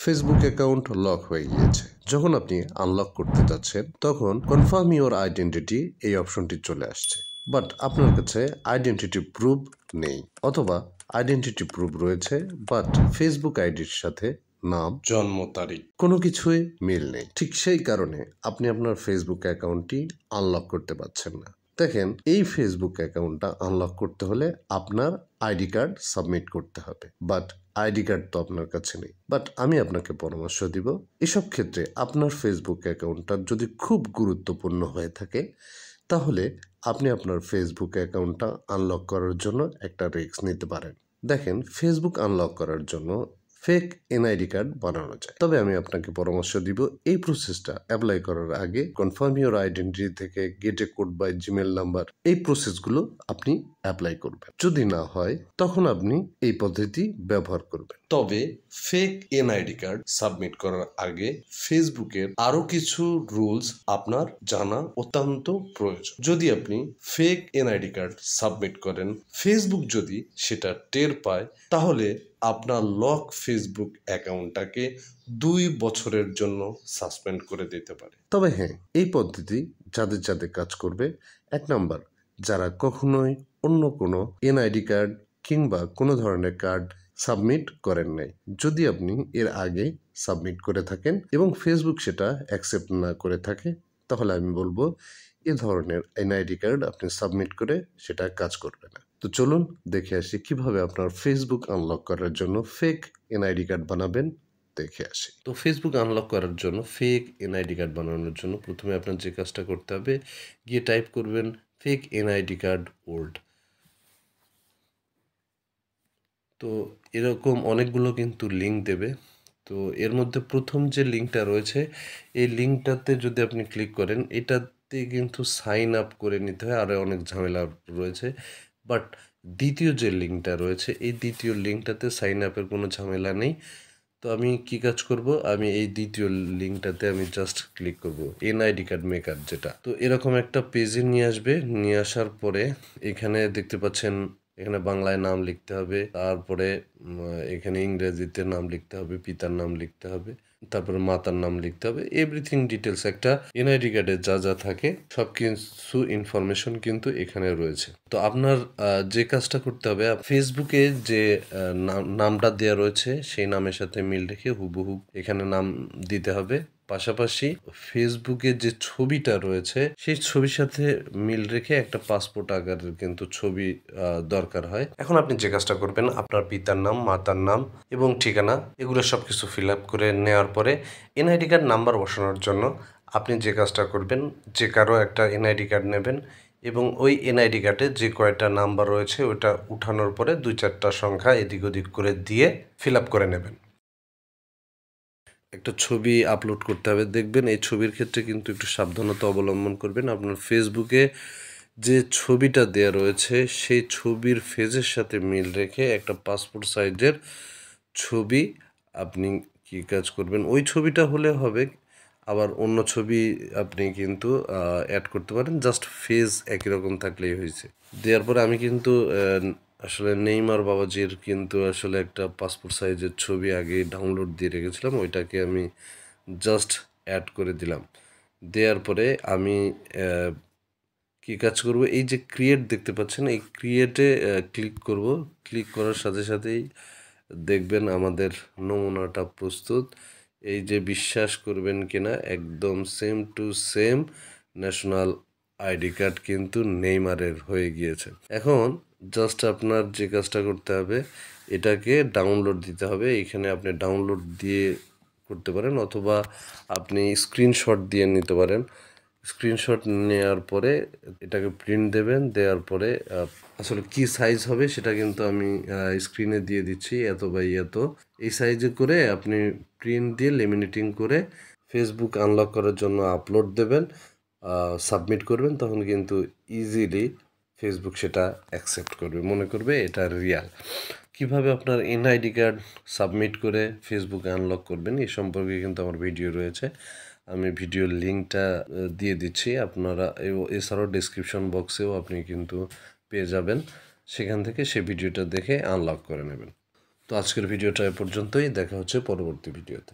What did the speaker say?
Facebook account lock হয়ে গিয়েছে। যখন আপনি আনলক করতে যাচ্ছেন তখন কনফার্ম ইউর আইডেন্টিটি এই অপশনটি চলে আসছে, বাট আপনার কাছে আইডেন্টিটি প্রুফ নেই, অথবা আইডেন্টিটি প্রুফ রয়েছে বাট ফেসবুক আইডির সাথে নাম, জন্ম তারিখ কোনো কিছুই মিল নেই। ঠিক সেই কারণে আপনি আপনার ফেসবুক অ্যাকাউন্টটি আনলক করতে পারছেন না। দেখেন, এই ফেসবুক অ্যাকাউন্টটা আনলক করতে হলে আপনার আইডি কার্ড সাবমিট করতে হবে, বাট আইডি কার্ড তো আপনার কাছে নেই। বাট আমি আপনাকে পরামর্শ দিব, এসব ক্ষেত্রে আপনার ফেসবুক অ্যাকাউন্টটা যদি খুব গুরুত্বপূর্ণ হয়ে থাকে তাহলে আপনি আপনার ফেসবুক অ্যাকাউন্টটা আনলক করার জন্য একটা রিস্ক নিতে পারেন। দেখেন, ফেসবুক আনলক করার জন্য ফেক এনআইডি কার্ড বানানো যায়, তবে আমি আপনাকে পরামর্শ দিব এই প্রসেসটা অ্যাপ্লাই করার আগে কনফার্ম ইউর আইডেন্টিটি থেকে get a code by Gmail number, এই প্রসেসগুলো আপনি অ্যাপ্লাই করবেন। যদি না হয় তখন আপনি এই পদ্ধতি ব্যবহার করবেন। তবে ফেক এনআইডি কার্ড সাবমিট করার আগে ফেসবুকের আরো কিছু রুলস আপনার জানা অত্যন্ত প্রয়োজন। যদি আপনি ফেক এনআইডি কার্ড সাবমিট করেন, ফেসবুক যদি সেটা টের পায় তাহলে আপনার লক ফেসবুক অ্যাকাউন্টটাকে 2 বছরের জন্য সাসপেন্ড করে দিতে পারে। তবে হ্যাঁ, এই পদ্ধতি যাদের যাদের কাজ করবে, 1 নাম্বার, যারা কখনোই অন্য কোনো এনআইডি কার্ড কিংবা কোনো ধরনের কার্ড সাবমিট করেন নাই। যদি আপনি এর আগে সাবমিট করে থাকেন এবং ফেসবুক সেটা অ্যাকসেপ্ট না করে থাকে তাহলে আমি বলবো এ ধরনের এনআইডি কার্ড আপনি সাবমিট করে সেটা কাজ করবে না। তো চলুন দেখে আসি কিভাবে আপনার ফেসবুক আনলক করার জন্য ফেক এনআইডি কার্ড বানাবেন, দেখে আসি। তো ফেসবুক আনলক করার জন্য ফেক এনআইডি কার্ড বানানোর জন্য প্রথমে আপনার যে কাজটা করতে হবে, গিয়ে টাইপ করবেন ফেক এনআইডি কার্ড ওল্ড। তো এরকম অনেকগুলো কিন্তু লিঙ্ক দেবে। তো এর মধ্যে প্রথম যে লিঙ্কটা রয়েছে এই লিঙ্কটাতে যদি আপনি ক্লিক করেন, এটাতে কিন্তু সাইন আপ করে নিতে হয়, আরও অনেক ঝামেলা রয়েছে। বাট দ্বিতীয় যে লিঙ্কটা রয়েছে এই দ্বিতীয় লিঙ্কটাতে সাইন আপের কোনো ঝামেলা নেই। তো আমি কি কাজ করব, আমি এই দ্বিতীয় লিঙ্কটাতে আমি জাস্ট ক্লিক করব, এনআইডি কার্ড মেকার যেটা। তো এরকম একটা পেজে নিয়ে আসবে। নিয়ে আসার পরে এখানে দেখতে পাচ্ছেন, এখানে বাংলায় নাম লিখতে হবে, তারপরে এখানে ইংরেজিতে নাম লিখতে হবে, পিতার নাম লিখতে হবে, তারপরে মাতার নাম লিখতে হবে, এভরিথিং ডিটেলস একটা এনআইডি কার্ডে যা যা থাকে সব কিছু ইনফরমেশন কিন্তু এখানে রয়েছে। তো আপনার যে কাজটা করতে হবে, ফেসবুকে যে নামটা দেওয়া রয়েছে সেই নামের সাথে মিল রেখে হুবহু এখানে নাম দিতে হবে। পাশাপাশি ফেসবুকে যে ছবিটা রয়েছে সেই ছবির সাথে মিল রেখে একটা পাসপোর্ট আকারের কিন্তু ছবি দরকার হয়। এখন আপনি যে কাজটা করবেন, আপনার পিতার নাম, মাতার নাম এবং ঠিকানা এগুলো সব কিছু ফিল আপ করে নেওয়ার পরে এনআইডি কার্ড নাম্বার বসানোর জন্য আপনি যে কাজটা করবেন, যে কারো একটা এনআইডি কার্ড নেবেন এবং ওই এনআইডি কার্ডে যে কয়টা নাম্বার রয়েছে ওটা উঠানোর পরে 2-4টা সংখ্যা এদিক ওদিক করে দিয়ে ফিল আপ করে নেবেন। একটা ছবি আপলোড করতে হবে। দেখবেন এই ছবির ক্ষেত্রে কিন্তু একটু সাবধানতা অবলম্বন করবেন। আপনার ফেসবুকে যে ছবিটা দেওয়া রয়েছে সেই ছবির ফেজের সাথে মিল রেখে একটা পাসপোর্ট সাইজের ছবি আপনি কি কাজ করবেন, ওই ছবিটা হলে হবে, আবার অন্য ছবি আপনি কিন্তু অ্যাড করতে পারেন, জাস্ট ফেজ একই রকম থাকলেই হয়েছে। দেওয়ার পরে আমি কিন্তু আসলে নেইমার বাবাজির কিন্তু আসলে একটা পাসপোর্ট সাইজের ছবি আগে ডাউনলোড দিয়ে রেখেছিলাম, ওইটাকে আমি জাস্ট অ্যাড করে দিলাম। দেওয়ার পরে আমি কি কাজ করব, এই যে ক্রিয়েট দেখতে পাচ্ছেন এই ক্রিয়েটে ক্লিক করব। ক্লিক করার সাথে সাথেই দেখবেন আমাদের নমুনাটা প্রস্তুত। এই যে বিশ্বাস করবেন কিনা, একদম same to same national ID card কিন্তু নেইমারের হয়ে গিয়েছে। এখন জাস্ট আপনার যে কাজটা করতে হবে, এটাকে ডাউনলোড দিতে হবে। এখানে আপনি ডাউনলোড দিয়ে করতে পারেন অথবা আপনি স্ক্রিনশট দিয়ে নিতে পারেন। স্ক্রিনশট নেওয়ার পরে এটাকে প্রিন্ট দেবেন, দেওয়ার পরে আসলে কি সাইজ হবে সেটা কিন্তু আমি স্ক্রিনে দিয়ে দিচ্ছি, এত বাই এত এই সাইজে করে আপনি প্রিন্ট দিয়ে লেমিনেটিং করে ফেসবুক আনলক করার জন্য আপলোড দেবেন, সাবমিট করবেন, তখন কিন্তু ইজিলি ফেসবুক সেটা অ্যাকসেপ্ট করবে, মনে করবে এটা রিয়াল। কিভাবে আপনার এনআইডি কার্ড সাবমিট করে ফেসবুকে আনলক করবেন এই সম্পর্কে কিন্তু আমার ভিডিও রয়েছে, আমি ভিডিওর লিঙ্কটা দিয়ে দিচ্ছি। আপনারা এছাড়াও ডেসক্রিপশন বক্সেও আপনি কিন্তু পেয়ে যাবেন, সেখান থেকে সেই ভিডিওটা দেখে আনলক করে নেবেন। তো আজকের ভিডিওটা এ পর্যন্তই, দেখা হচ্ছে পরবর্তী ভিডিওতে।